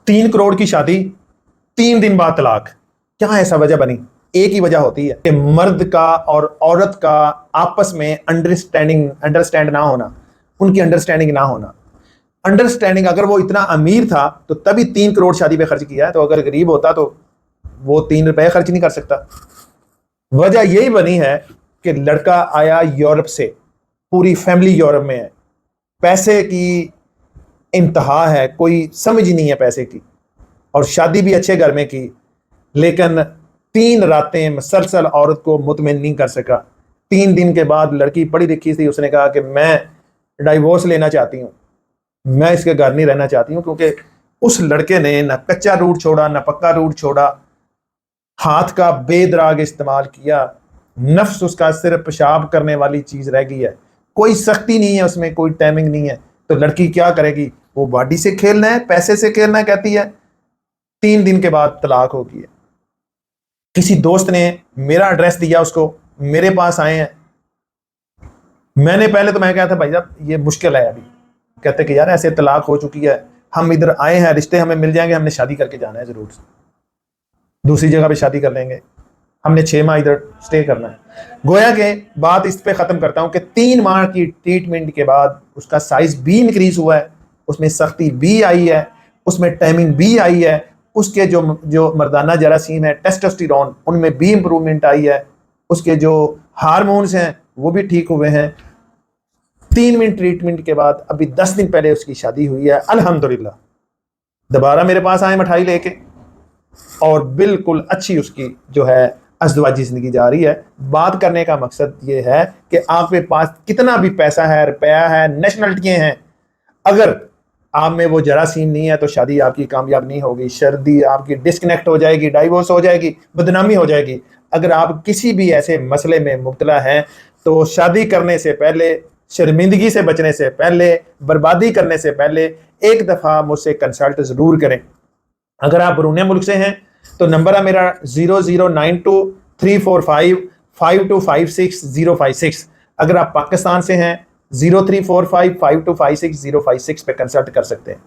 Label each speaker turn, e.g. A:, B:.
A: 3 करोड़ की शादी, 3 दिन बाद तलाक। क्या ऐसा वजह बनी? एक ही वजह होती है कि मर्द का और औरत का आपस में अंडरस्टैंड ना होना, उनकी अंडरस्टैंडिंग ना होना। अंडरस्टैंडिंग, अगर वो इतना अमीर था तो तभी 3 करोड़ शादी पे खर्च किया है, तो अगर गरीब होता तो वो 3 रुपए खर्च नहीं कर सकता। वजह यही बनी है कि लड़का आया यूरोप से, पूरी फैमिली यूरोप में है, पैसे की इंतहा है, कोई समझ नहीं है पैसे की, और शादी भी अच्छे घर में की, लेकिन 3 रातें मुसलसल औरत को मुतमिन नहीं कर सका। 3 दिन के बाद लड़की पढ़ी लिखी थी, उसने कहा कि मैं डाइवोर्स लेना चाहती हूँ, मैं इसके घर नहीं रहना चाहती हूँ, क्योंकि उस लड़के ने ना कच्चा रूट छोड़ा ना पक्का रूट छोड़ा, हाथ का बेदराग इस्तेमाल किया, नफ्स उसका सिर्फ पेशाब करने वाली चीज रह गई है, कोई सख्ती नहीं है उसमें, कोई टाइमिंग नहीं है। तो लड़की क्या करेगी? वो बॉडी से खेलना है, पैसे से खेलना है कहती है। 3 दिन के बाद तलाक हो गई है। किसी दोस्त ने मेरा एड्रेस दिया उसको, मेरे पास आए हैं। मैंने पहले तो मैं कहा था भाई साहब ये मुश्किल है, अभी कहते कि यार ऐसे तलाक हो चुकी है, हम इधर आए हैं, रिश्ते हमें मिल जाएंगे, हमने शादी करके जाना है, जरूर दूसरी जगह पे शादी कर लेंगे, हमने 6 माह इधर स्टे करना है। गोया के बात इस पे खत्म करता हूं कि 3 माह की ट्रीटमेंट के बाद उसका साइज भी इंक्रीज हुआ है, उसमें सख्ती भी आई है, उसमें टाइमिंग भी आई है, उसके जो जो मर्दाना जरासीम है, टेस्टोस्टेरोन, उनमें भी इंप्रूवमेंट आई है, उसके जो हार्मोन्स हैं वो भी ठीक हुए हैं। 3 मिनट ट्रीटमेंट के बाद अभी 10 दिन पहले उसकी शादी हुई है, अल्हम्दुलिल्लाह। दोबारा मेरे पास आए मिठाई लेके, और बिल्कुल अच्छी उसकी जो है अज़दवाजी जिंदगी जा रही है। बात करने का मकसद ये है कि आपके पास कितना भी पैसा है, रुपया है, नेशनलिटियां हैं, अगर आप में वो जरासीम नहीं है तो शादी आपकी कामयाब नहीं होगी, शादी आपकी डिस्कनेक्ट हो जाएगी, डाइवोर्स हो जाएगी, बदनामी हो जाएगी। अगर आप किसी भी ऐसे मसले में मुब्तला हैं तो शादी करने से पहले, शर्मिंदगी से बचने से पहले, बर्बादी करने से पहले एक दफ़ा मुझसे कंसल्ट ज़रूर करें। अगर आप बरून मुल्क से हैं तो नंबर है मेरा 0092 345 5256 056। अगर आप पाकिस्तान से हैं 0345 5256 056 पे कंसल्ट कर सकते हैं।